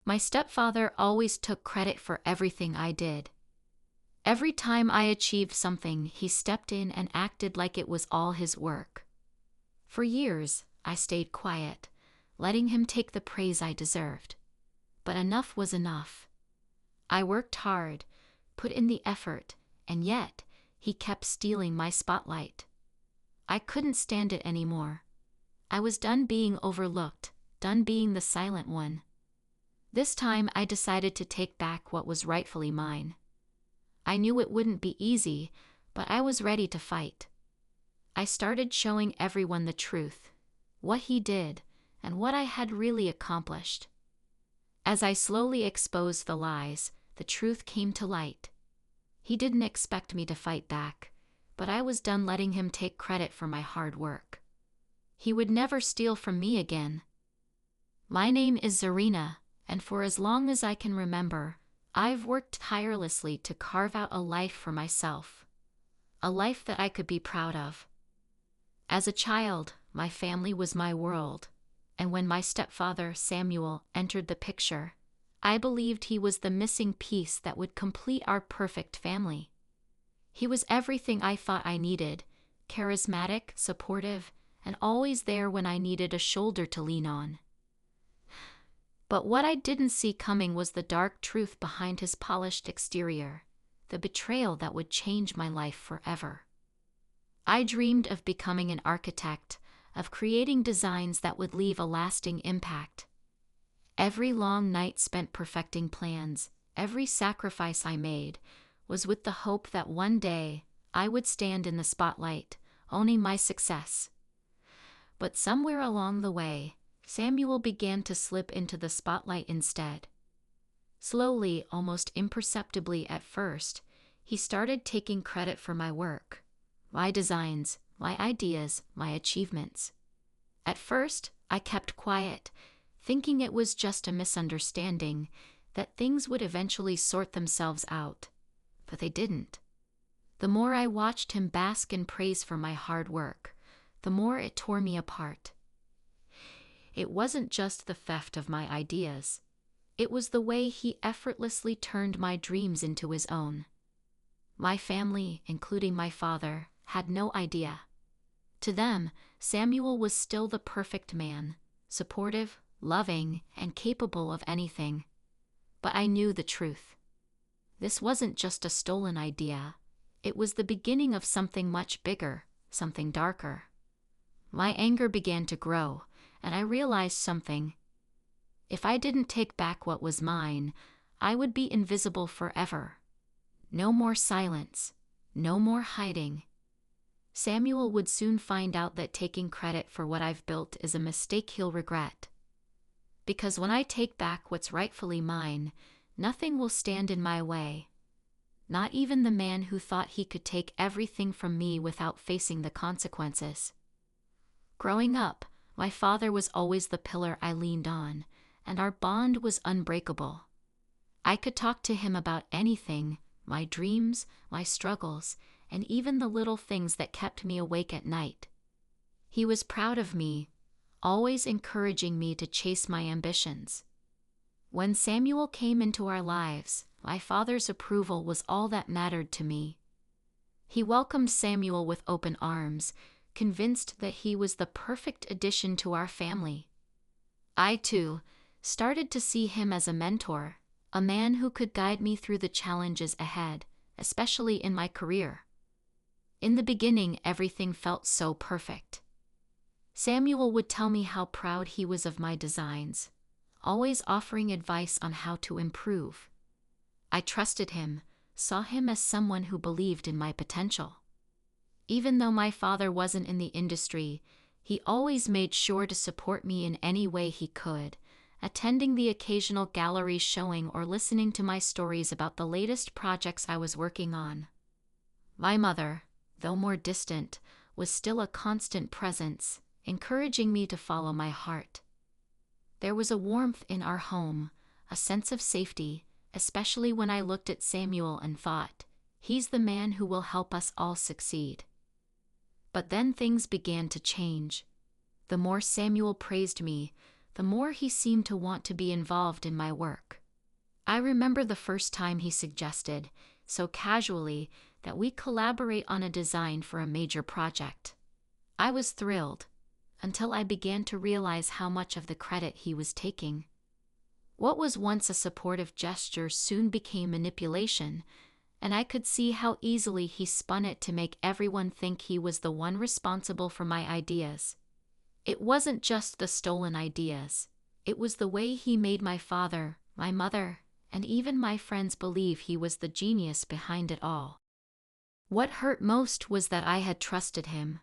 My stepfather always took credit for everything I did. Every time I achieved something, he stepped in and acted like it was all his work. For years, I stayed quiet, letting him take the praise I deserved. But enough was enough. I worked hard, put in the effort, and yet, he kept stealing my spotlight. I couldn't stand it anymore. I was done being overlooked, done being the silent one. This time I decided to take back what was rightfully mine. I knew it wouldn't be easy, but I was ready to fight. I started showing everyone the truth, what he did, and what I had really accomplished. As I slowly exposed the lies, the truth came to light. He didn't expect me to fight back, but I was done letting him take credit for my hard work. He would never steal from me again. My name is Zarina, and for as long as I can remember, I've worked tirelessly to carve out a life for myself. A life that I could be proud of. As a child, my family was my world, and when my stepfather, Samuel, entered the picture, I believed he was the missing piece that would complete our perfect family. He was everything I thought I needed, charismatic, supportive, and always there when I needed a shoulder to lean on. But what I didn't see coming was the dark truth behind his polished exterior, the betrayal that would change my life forever. I dreamed of becoming an architect, of creating designs that would leave a lasting impact. Every long night spent perfecting plans, every sacrifice I made, was with the hope that one day I would stand in the spotlight, owning my success. But somewhere along the way, Samuel began to slip into the spotlight instead. Slowly, almost imperceptibly at first, he started taking credit for my work, my designs, my ideas, my achievements. At first, I kept quiet, thinking it was just a misunderstanding, that things would eventually sort themselves out. But they didn't. The more I watched him bask in praise for my hard work, the more it tore me apart. It wasn't just the theft of my ideas. It was the way he effortlessly turned my dreams into his own. My family, including my father, had no idea. To them, Samuel was still the perfect man, supportive, loving, and capable of anything. But I knew the truth. This wasn't just a stolen idea. It was the beginning of something much bigger, something darker. My anger began to grow, and I realized something. If I didn't take back what was mine, I would be invisible forever. No more silence, no more hiding. Samuel would soon find out that taking credit for what I've built is a mistake he'll regret. Because when I take back what's rightfully mine, nothing will stand in my way. Not even the man who thought he could take everything from me without facing the consequences. Growing up, my father was always the pillar I leaned on, and our bond was unbreakable. I could talk to him about anything, my dreams, my struggles, and even the little things that kept me awake at night. He was proud of me, always encouraging me to chase my ambitions. When Samuel came into our lives, my father's approval was all that mattered to me. He welcomed Samuel with open arms, convinced that he was the perfect addition to our family. I, too, started to see him as a mentor, a man who could guide me through the challenges ahead, especially in my career. In the beginning, everything felt so perfect. Samuel would tell me how proud he was of my designs, always offering advice on how to improve. I trusted him, saw him as someone who believed in my potential. Even though my father wasn't in the industry, he always made sure to support me in any way he could, attending the occasional gallery showing or listening to my stories about the latest projects I was working on. My mother, though more distant, was still a constant presence, encouraging me to follow my heart. There was a warmth in our home, a sense of safety, especially when I looked at Samuel and thought, he's the man who will help us all succeed. But then things began to change. The more Samuel praised me, the more he seemed to want to be involved in my work. I remember the first time he suggested, so casually, that we collaborate on a design for a major project. I was thrilled, until I began to realize how much of the credit he was taking. What was once a supportive gesture soon became manipulation, and I could see how easily he spun it to make everyone think he was the one responsible for my ideas. It wasn't just the stolen ideas. It was the way he made my father, my mother, and even my friends believe he was the genius behind it all. What hurt most was that I had trusted him.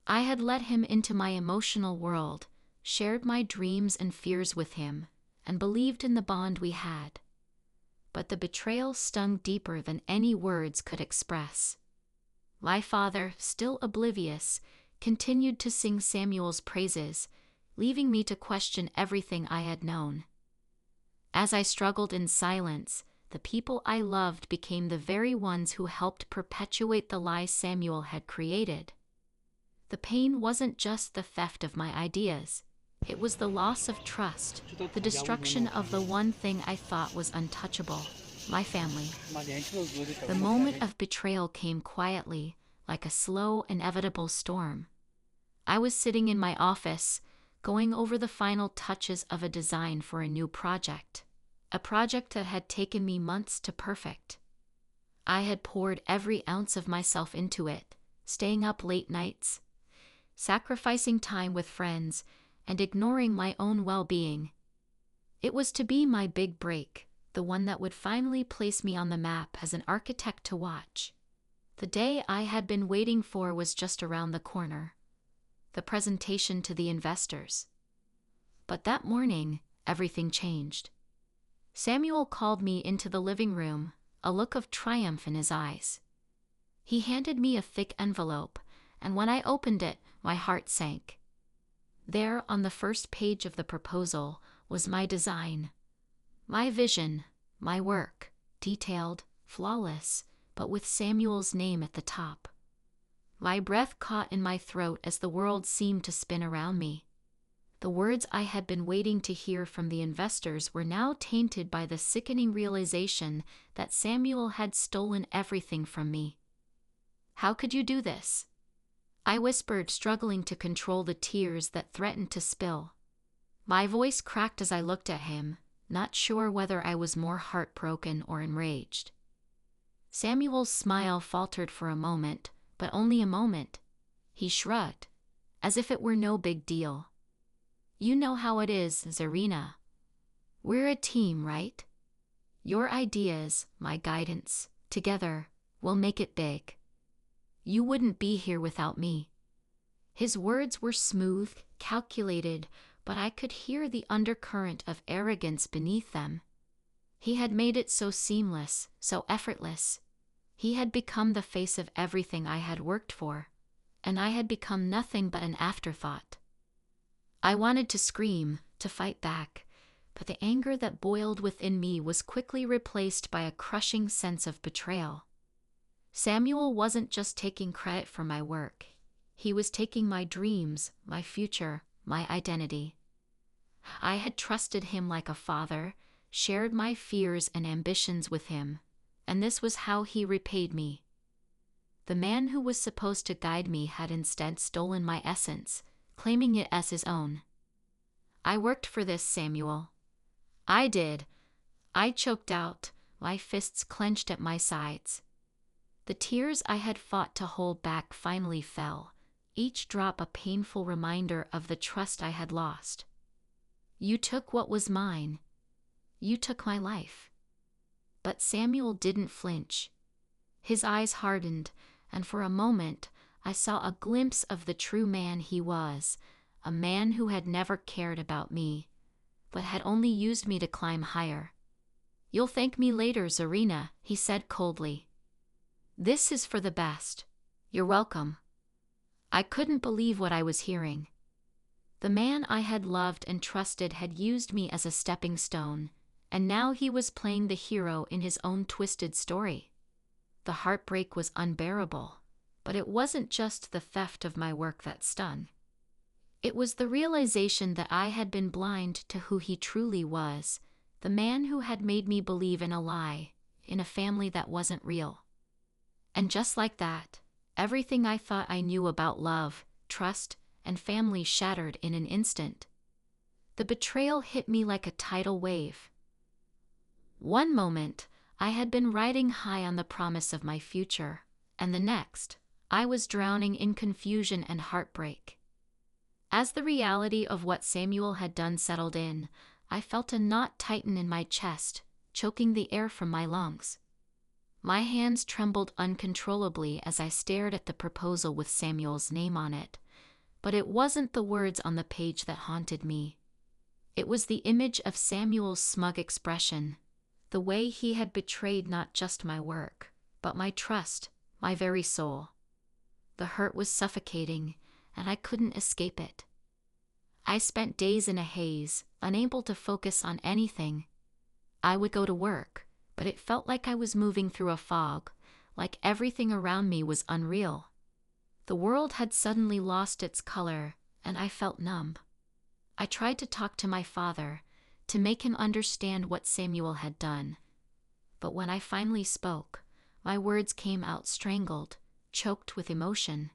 I had let him into my emotional world, shared my dreams and fears with him, and believed in the bond we had. But the betrayal stung deeper than any words could express. My father, still oblivious, continued to sing Samuel's praises, leaving me to question everything I had known. As I struggled in silence, the people I loved became the very ones who helped perpetuate the lies Samuel had created. The pain wasn't just the theft of my ideas. It was the loss of trust, the destruction of the one thing I thought was untouchable, my family. The moment of betrayal came quietly, like a slow, inevitable storm. I was sitting in my office, going over the final touches of a design for a new project. A project that had taken me months to perfect. I had poured every ounce of myself into it, staying up late nights, sacrificing time with friends, and ignoring my own well-being. It was to be my big break, the one that would finally place me on the map as an architect to watch. The day I had been waiting for was just around the corner. The presentation to the investors. But that morning, everything changed. Samuel called me into the living room, a look of triumph in his eyes. He handed me a thick envelope, and when I opened it, my heart sank. There, on the first page of the proposal, was my design. My vision, my work, detailed, flawless, but with Samuel's name at the top. My breath caught in my throat as the world seemed to spin around me. The words I had been waiting to hear from the investors were now tainted by the sickening realization that Samuel had stolen everything from me. "How could you do this?" I whispered, struggling to control the tears that threatened to spill. My voice cracked as I looked at him, not sure whether I was more heartbroken or enraged. Samuel's smile faltered for a moment, but only a moment. He shrugged, as if it were no big deal. "You know how it is, Zarina. We're a team, right? Your ideas, my guidance, together, will make it big. You wouldn't be here without me." His words were smooth, calculated, but I could hear the undercurrent of arrogance beneath them. He had made it so seamless, so effortless. He had become the face of everything I had worked for, and I had become nothing but an afterthought. I wanted to scream, to fight back, but the anger that boiled within me was quickly replaced by a crushing sense of betrayal. Samuel wasn't just taking credit for my work. He was taking my dreams, my future, my identity. I had trusted him like a father, shared my fears and ambitions with him, and this was how he repaid me. The man who was supposed to guide me had instead stolen my essence, claiming it as his own. "I worked for this, Samuel. I did." I choked out, my fists clenched at my sides. The tears I had fought to hold back finally fell, each drop a painful reminder of the trust I had lost. "You took what was mine. You took my life." But Samuel didn't flinch. His eyes hardened, and for a moment, I saw a glimpse of the true man he was, a man who had never cared about me, but had only used me to climb higher. "You'll thank me later, Zarina," he said coldly. "This is for the best. You're welcome." I couldn't believe what I was hearing. The man I had loved and trusted had used me as a stepping stone, and now he was playing the hero in his own twisted story. The heartbreak was unbearable, but it wasn't just the theft of my work that stung. It was the realization that I had been blind to who he truly was, the man who had made me believe in a lie, in a family that wasn't real. And just like that, everything I thought I knew about love, trust, and family shattered in an instant. The betrayal hit me like a tidal wave. One moment, I had been riding high on the promise of my future, and the next, I was drowning in confusion and heartbreak. As the reality of what Samuel had done settled in, I felt a knot tighten in my chest, choking the air from my lungs. My hands trembled uncontrollably as I stared at the proposal with Samuel's name on it, but it wasn't the words on the page that haunted me. It was the image of Samuel's smug expression, the way he had betrayed not just my work, but my trust, my very soul. The hurt was suffocating, and I couldn't escape it. I spent days in a haze, unable to focus on anything. I would go to work, but it felt like I was moving through a fog, like everything around me was unreal. The world had suddenly lost its color, and I felt numb. I tried to talk to my father, to make him understand what Samuel had done. But when I finally spoke, my words came out strangled, choked with emotion.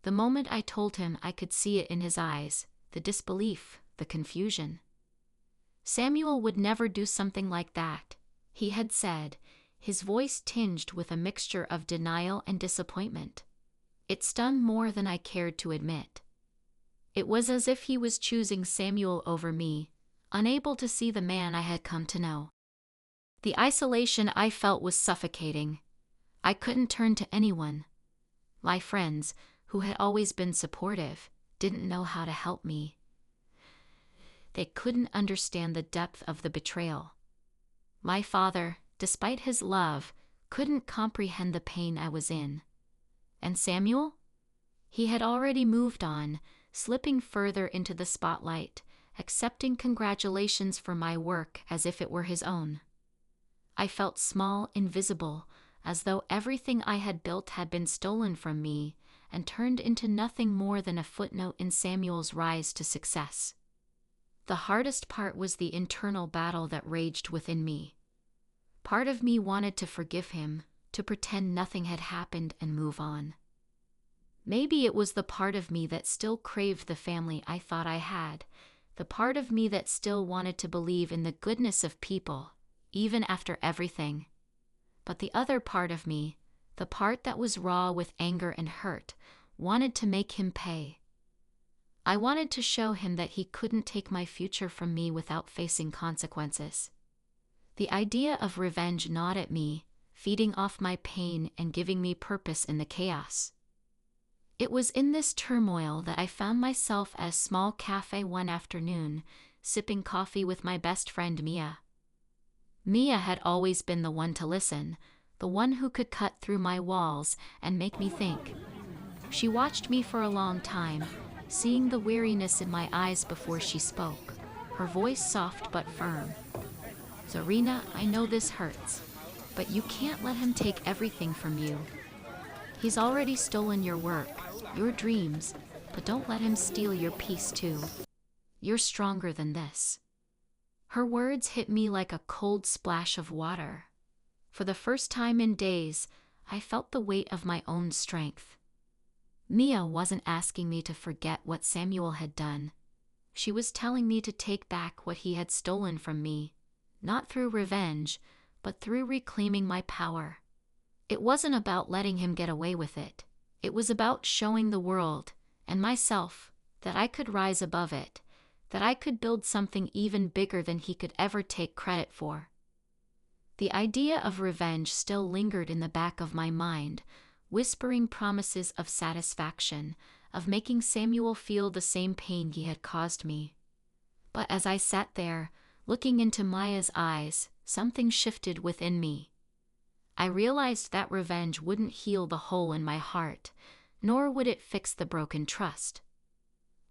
The moment I told him, I could see it in his eyes, the disbelief, the confusion. Samuel would never do something like that, he had said, his voice tinged with a mixture of denial and disappointment. It stung more than I cared to admit. It was as if he was choosing Samuel over me, unable to see the man I had come to know. The isolation I felt was suffocating. I couldn't turn to anyone. My friends, who had always been supportive, didn't know how to help me. They couldn't understand the depth of the betrayal. My father, despite his love, couldn't comprehend the pain I was in. And Samuel? He had already moved on, slipping further into the spotlight, accepting congratulations for my work as if it were his own. I felt small, invisible, as though everything I had built had been stolen from me and turned into nothing more than a footnote in Samuel's rise to success. The hardest part was the internal battle that raged within me. Part of me wanted to forgive him, to pretend nothing had happened and move on. Maybe it was the part of me that still craved the family I thought I had, the part of me that still wanted to believe in the goodness of people, even after everything. But the other part of me, the part that was raw with anger and hurt, wanted to make him pay. I wanted to show him that he couldn't take my future from me without facing consequences. The idea of revenge gnawed at me, feeding off my pain and giving me purpose in the chaos. It was in this turmoil that I found myself at a small cafe one afternoon, sipping coffee with my best friend Mia. Mia had always been the one to listen, the one who could cut through my walls and make me think. She watched me for a long time, seeing the weariness in my eyes before she spoke, her voice soft but firm. "Zarina, I know this hurts, but you can't let him take everything from you. He's already stolen your work, your dreams, but don't let him steal your peace too. You're stronger than this." Her words hit me like a cold splash of water. For the first time in days, I felt the weight of my own strength. Mia wasn't asking me to forget what Samuel had done. She was telling me to take back what he had stolen from me, not through revenge, but through reclaiming my power. It wasn't about letting him get away with it. It was about showing the world, and myself, that I could rise above it, that I could build something even bigger than he could ever take credit for. The idea of revenge still lingered in the back of my mind, whispering promises of satisfaction, of making Samuel feel the same pain he had caused me. But as I sat there, looking into Maya's eyes, something shifted within me. I realized that revenge wouldn't heal the hole in my heart, nor would it fix the broken trust.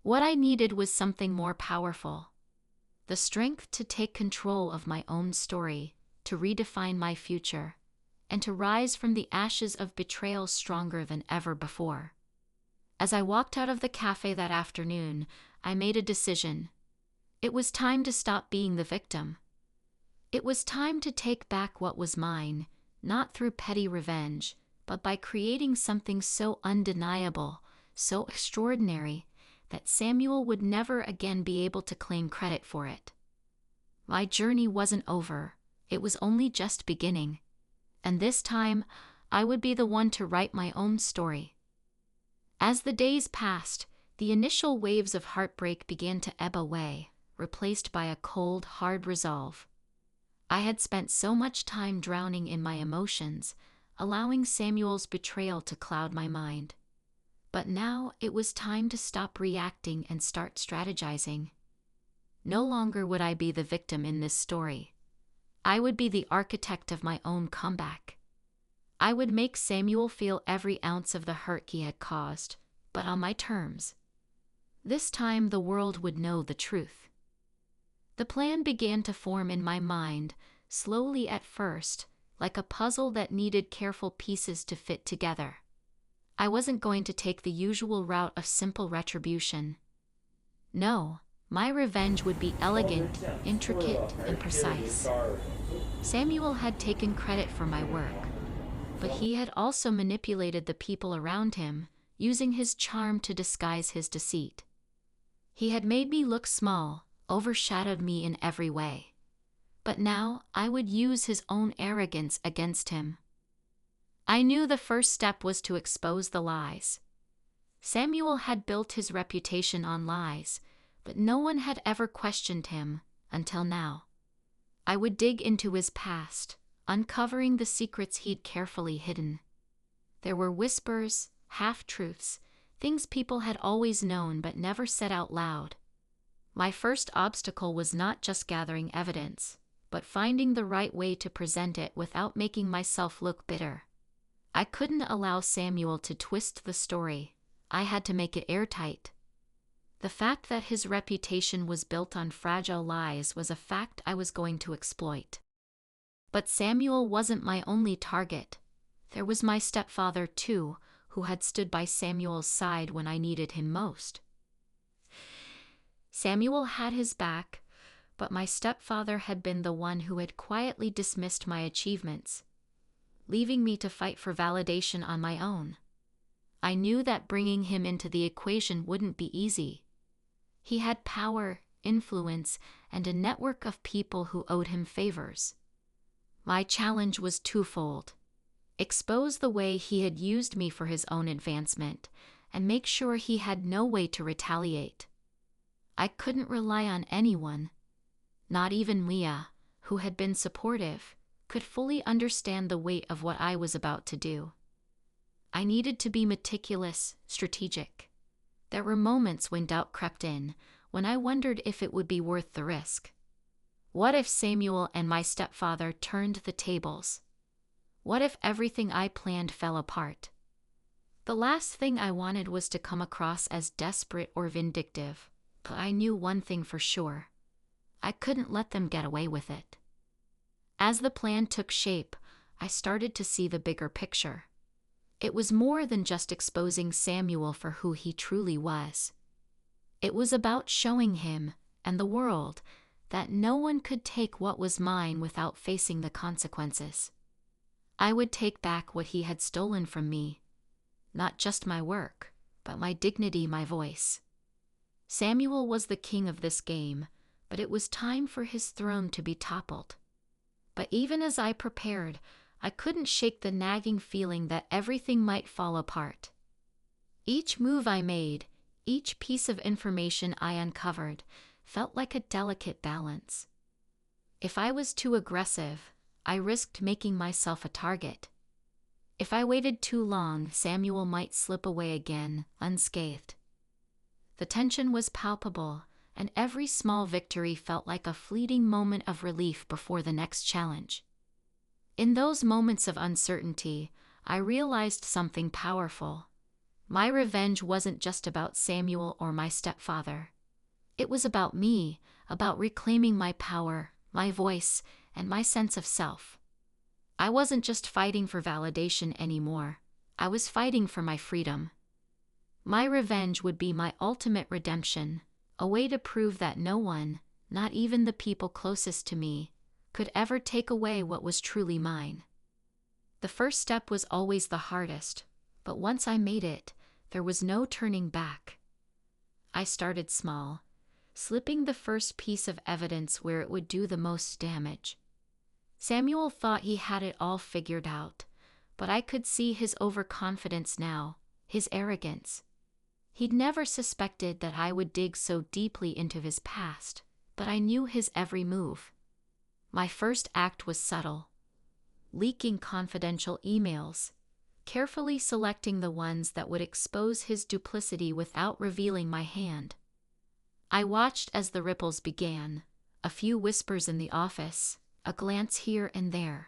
What I needed was something more powerful. The strength to take control of my own story, to redefine my future, and to rise from the ashes of betrayal stronger than ever before. As I walked out of the cafe that afternoon, I made a decision. It was time to stop being the victim. It was time to take back what was mine, not through petty revenge, but by creating something so undeniable, so extraordinary, that Samuel would never again be able to claim credit for it. My journey wasn't over, it was only just beginning. And this time, I would be the one to write my own story. As the days passed, the initial waves of heartbreak began to ebb away, replaced by a cold, hard resolve. I had spent so much time drowning in my emotions, allowing Samuel's betrayal to cloud my mind. But now it was time to stop reacting and start strategizing. No longer would I be the victim in this story. I would be the architect of my own comeback. I would make Samuel feel every ounce of the hurt he had caused, but on my terms. This time the world would know the truth. The plan began to form in my mind, slowly at first, like a puzzle that needed careful pieces to fit together. I wasn't going to take the usual route of simple retribution. No, my revenge would be elegant, intricate, and precise. Samuel had taken credit for my work, but he had also manipulated the people around him, using his charm to disguise his deceit. He had made me look small, overshadowed me in every way. But now I would use his own arrogance against him. I knew the first step was to expose the lies. Samuel had built his reputation on lies, but no one had ever questioned him, until now. I would dig into his past, uncovering the secrets he'd carefully hidden. There were whispers, half-truths, things people had always known but never said out loud. My first obstacle was not just gathering evidence, but finding the right way to present it without making myself look bitter. I couldn't allow Samuel to twist the story. I had to make it airtight. The fact that his reputation was built on fragile lies was a fact I was going to exploit. But Samuel wasn't my only target. There was my stepfather too, who had stood by Samuel's side when I needed him most. Samuel had his back, but my stepfather had been the one who had quietly dismissed my achievements, leaving me to fight for validation on my own. I knew that bringing him into the equation wouldn't be easy. He had power, influence, and a network of people who owed him favors. My challenge was twofold: expose the way he had used me for his own advancement, and make sure he had no way to retaliate. I couldn't rely on anyone. Not even Mia, who had been supportive, could fully understand the weight of what I was about to do. I needed to be meticulous, strategic. There were moments when doubt crept in, when I wondered if it would be worth the risk. What if Samuel and my stepfather turned the tables? What if everything I planned fell apart? The last thing I wanted was to come across as desperate or vindictive, but I knew one thing for sure: I couldn't let them get away with it. As the plan took shape, I started to see the bigger picture. It was more than just exposing Samuel for who he truly was. It was about showing him, and the world, that no one could take what was mine without facing the consequences. I would take back what he had stolen from me. Not just my work, but my dignity, my voice. Samuel was the king of this game, but it was time for his throne to be toppled. But even as I prepared, I couldn't shake the nagging feeling that everything might fall apart. Each move I made, each piece of information I uncovered, felt like a delicate balance. If I was too aggressive, I risked making myself a target. If I waited too long, Samuel might slip away again, unscathed. The tension was palpable, and every small victory felt like a fleeting moment of relief before the next challenge. In those moments of uncertainty, I realized something powerful. My revenge wasn't just about Samuel or my stepfather. It was about me, about reclaiming my power, my voice, and my sense of self. I wasn't just fighting for validation anymore. I was fighting for my freedom. My revenge would be my ultimate redemption, a way to prove that no one, not even the people closest to me, could ever take away what was truly mine. The first step was always the hardest, but once I made it, there was no turning back. I started small, slipping the first piece of evidence where it would do the most damage. Samuel thought he had it all figured out, but I could see his overconfidence now, his arrogance. He'd never suspected that I would dig so deeply into his past, but I knew his every move. My first act was subtle, leaking confidential emails, carefully selecting the ones that would expose his duplicity without revealing my hand. I watched as the ripples began, a few whispers in the office, a glance here and there.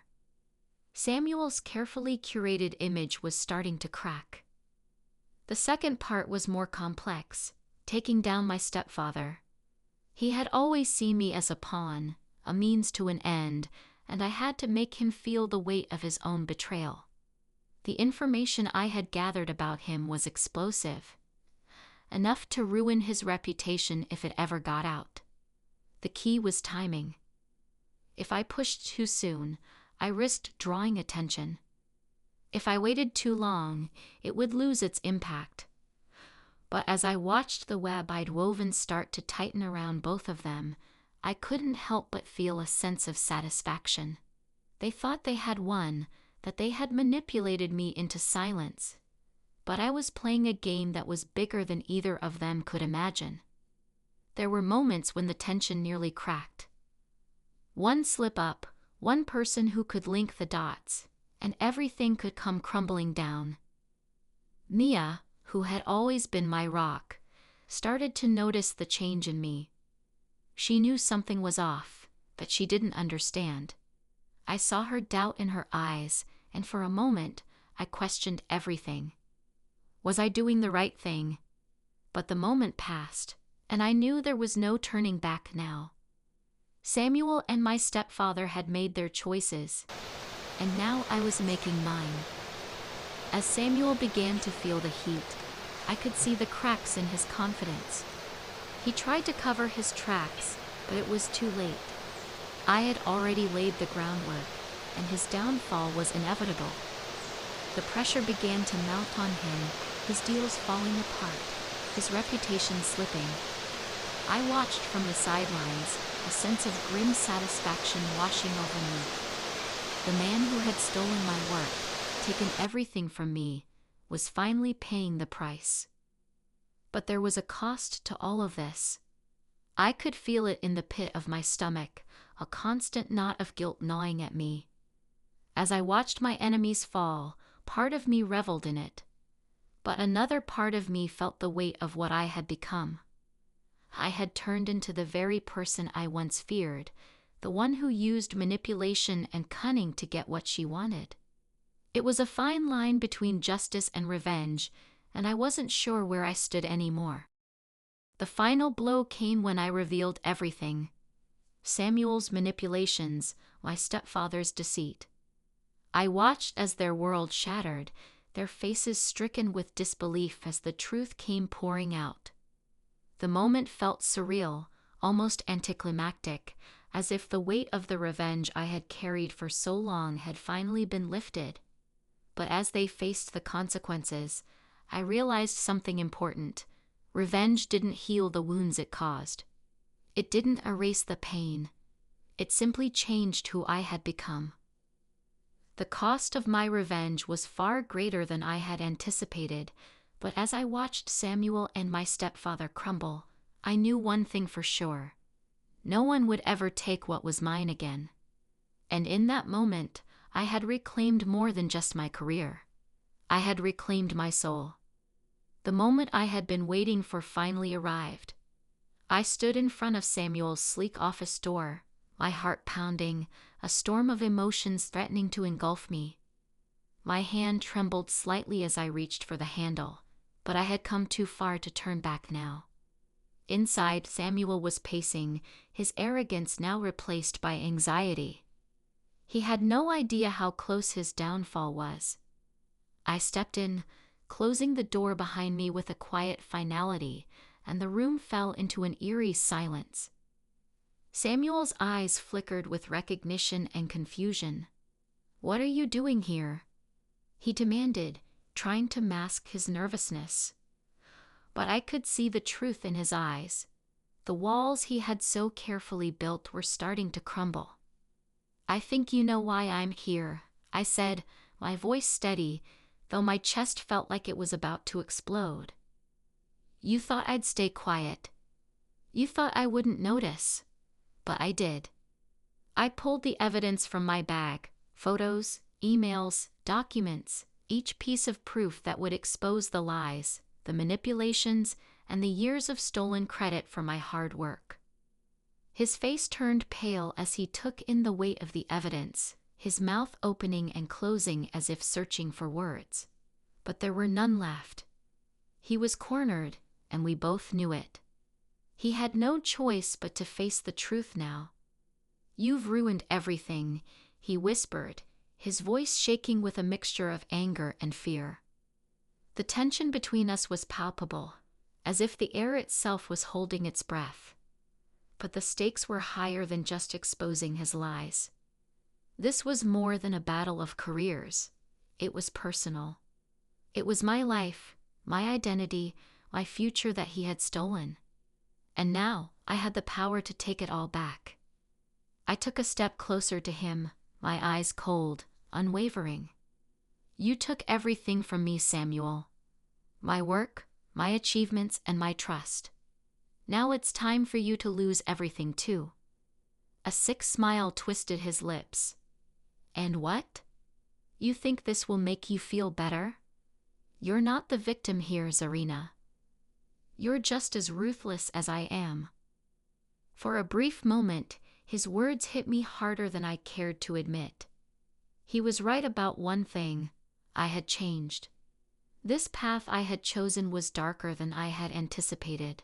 Samuel's carefully curated image was starting to crack. The second part was more complex, taking down my stepfather. He had always seen me as a pawn, a means to an end, and I had to make him feel the weight of his own betrayal. The information I had gathered about him was explosive, enough to ruin his reputation if it ever got out. The key was timing. If I pushed too soon, I risked drawing attention. If I waited too long, it would lose its impact. But as I watched the web I'd woven start to tighten around both of them, I couldn't help but feel a sense of satisfaction. They thought they had won, that they had manipulated me into silence. But I was playing a game that was bigger than either of them could imagine. There were moments when the tension nearly cracked. One slip up, one person who could link the dots, and everything could come crumbling down. Mia, who had always been my rock, started to notice the change in me. She knew something was off, but she didn't understand. I saw her doubt in her eyes, and for a moment, I questioned everything. Was I doing the right thing? But the moment passed, and I knew there was no turning back now. Samuel and my stepfather had made their choices, and now I was making mine. As Samuel began to feel the heat, I could see the cracks in his confidence. He tried to cover his tracks, but it was too late. I had already laid the groundwork, and his downfall was inevitable. The pressure began to mount on him, his deals falling apart, his reputation slipping. I watched from the sidelines, a sense of grim satisfaction washing over me. The man who had stolen my work, taken everything from me, was finally paying the price. But there was a cost to all of this. I could feel it in the pit of my stomach, a constant knot of guilt gnawing at me. As I watched my enemies fall, part of me reveled in it. But another part of me felt the weight of what I had become. I had turned into the very person I once feared, the one who used manipulation and cunning to get what she wanted. It was a fine line between justice and revenge, and I wasn't sure where I stood anymore. The final blow came when I revealed everything. Samuel's manipulations, my stepfather's deceit. I watched as their world shattered, their faces stricken with disbelief as the truth came pouring out. The moment felt surreal, almost anticlimactic, as if the weight of the revenge I had carried for so long had finally been lifted. But as they faced the consequences, I realized something important. Revenge didn't heal the wounds it caused. It didn't erase the pain. It simply changed who I had become. The cost of my revenge was far greater than I had anticipated, but as I watched Samuel and my stepfather crumble, I knew one thing for sure. No one would ever take what was mine again. And in that moment, I had reclaimed more than just my career. I had reclaimed my soul. The moment I had been waiting for finally arrived. I stood in front of Samuel's sleek office door, my heart pounding, a storm of emotions threatening to engulf me. My hand trembled slightly as I reached for the handle, but I had come too far to turn back now. Inside, Samuel was pacing, his arrogance now replaced by anxiety. He had no idea how close his downfall was. I stepped in, closing the door behind me with a quiet finality, and the room fell into an eerie silence. Samuel's eyes flickered with recognition and confusion. "What are you doing here?" he demanded, trying to mask his nervousness. But I could see the truth in his eyes. The walls he had so carefully built were starting to crumble. "I think you know why I'm here," I said, my voice steady, though my chest felt like it was about to explode. "You thought I'd stay quiet. You thought I wouldn't notice. But I did." I pulled the evidence from my bag: photos, emails, documents, each piece of proof that would expose the lies, the manipulations, and the years of stolen credit for my hard work. His face turned pale as he took in the weight of the evidence, his mouth opening and closing as if searching for words. But there were none left. He was cornered, and we both knew it. He had no choice but to face the truth now. "You've ruined everything," he whispered, his voice shaking with a mixture of anger and fear. The tension between us was palpable, as if the air itself was holding its breath. But the stakes were higher than just exposing his lies. This was more than a battle of careers. It was personal. It was my life, my identity, my future that he had stolen. And now, I had the power to take it all back. I took a step closer to him, my eyes cold, unwavering. "You took everything from me, Samuel. My work, my achievements, and my trust. Now it's time for you to lose everything too." A sick smile twisted his lips. "And what? You think this will make you feel better? You're not the victim here, Zarina. You're just as ruthless as I am." For a brief moment, his words hit me harder than I cared to admit. He was right about one thing: I had changed. This path I had chosen was darker than I had anticipated.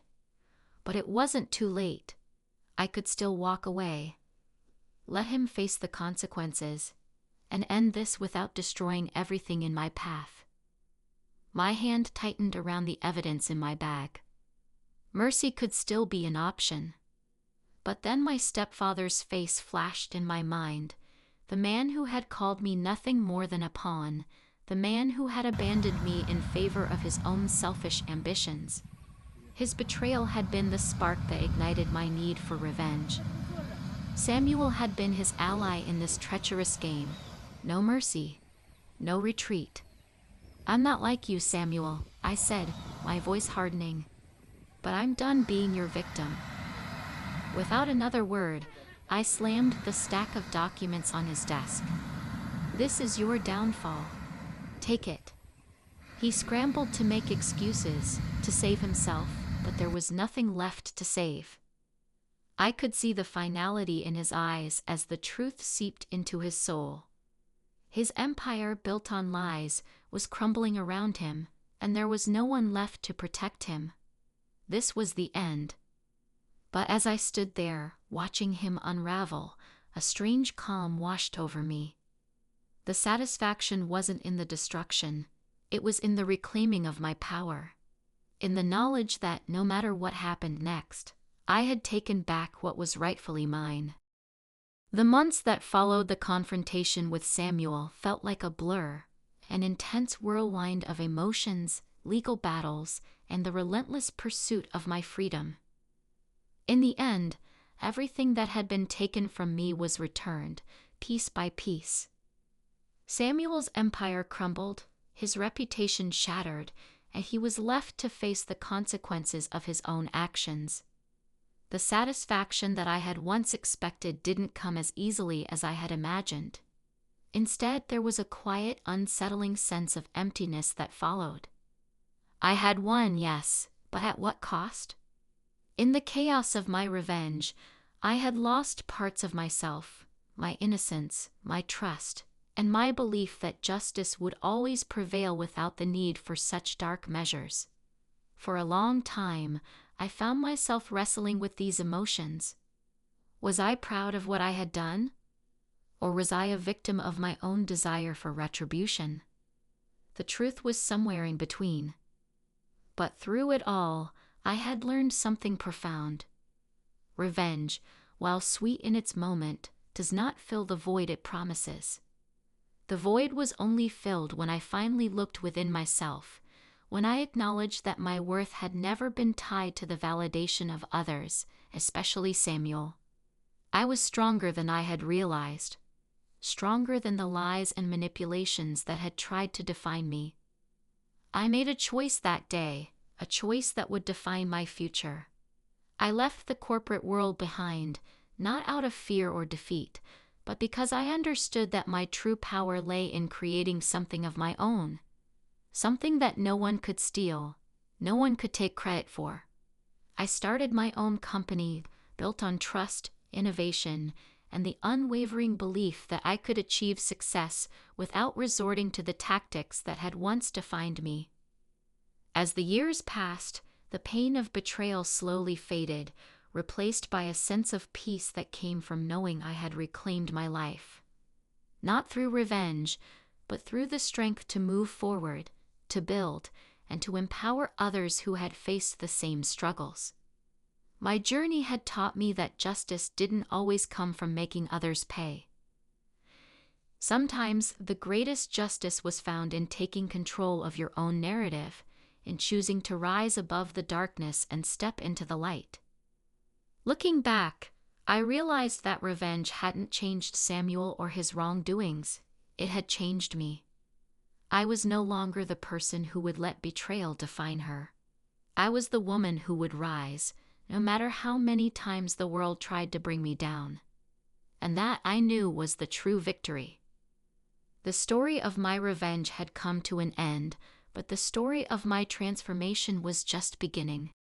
But it wasn't too late. I could still walk away, let him face the consequences, and end this without destroying everything in my path. My hand tightened around the evidence in my bag. Mercy could still be an option. But then my stepfather's face flashed in my mind, the man who had called me nothing more than a pawn, the man who had abandoned me in favor of his own selfish ambitions. His betrayal had been the spark that ignited my need for revenge. Samuel had been his ally in this treacherous game. No mercy, no retreat. "I'm not like you, Samuel," I said, my voice hardening. "But I'm done being your victim." Without another word, I slammed the stack of documents on his desk. "This is your downfall. Take it." He scrambled to make excuses, to save himself, but there was nothing left to save. I could see the finality in his eyes as the truth seeped into his soul. His empire, built on lies, was crumbling around him, and there was no one left to protect him. This was the end. But as I stood there, watching him unravel, a strange calm washed over me. The satisfaction wasn't in the destruction, it was in the reclaiming of my power. In the knowledge that no matter what happened next, I had taken back what was rightfully mine. The months that followed the confrontation with Samuel felt like a blur, an intense whirlwind of emotions, legal battles, and the relentless pursuit of my freedom. In the end, everything that had been taken from me was returned, piece by piece. Samuel's empire crumbled, his reputation shattered, and he was left to face the consequences of his own actions. The satisfaction that I had once expected didn't come as easily as I had imagined. Instead, there was a quiet, unsettling sense of emptiness that followed. I had won, yes, but at what cost? In the chaos of my revenge, I had lost parts of myself, my innocence, my trust, and my belief that justice would always prevail without the need for such dark measures. For a long time, I found myself wrestling with these emotions. Was I proud of what I had done? Or was I a victim of my own desire for retribution? The truth was somewhere in between. But through it all, I had learned something profound. Revenge, while sweet in its moment, does not fill the void it promises. The void was only filled when I finally looked within myself, when I acknowledged that my worth had never been tied to the validation of others, especially Samuel. I was stronger than I had realized, stronger than the lies and manipulations that had tried to define me. I made a choice that day, a choice that would define my future. I left the corporate world behind, not out of fear or defeat, but because I understood that my true power lay in creating something of my own. Something that no one could steal, no one could take credit for. I started my own company, built on trust, innovation, and the unwavering belief that I could achieve success without resorting to the tactics that had once defined me. As the years passed, the pain of betrayal slowly faded, replaced by a sense of peace that came from knowing I had reclaimed my life. Not through revenge, but through the strength to move forward, to build, and to empower others who had faced the same struggles. My journey had taught me that justice didn't always come from making others pay. Sometimes the greatest justice was found in taking control of your own narrative, in choosing to rise above the darkness and step into the light. Looking back, I realized that revenge hadn't changed Samuel or his wrongdoings. It had changed me. I was no longer the person who would let betrayal define her. I was the woman who would rise, no matter how many times the world tried to bring me down. And that, I knew, was the true victory. The story of my revenge had come to an end, but the story of my transformation was just beginning.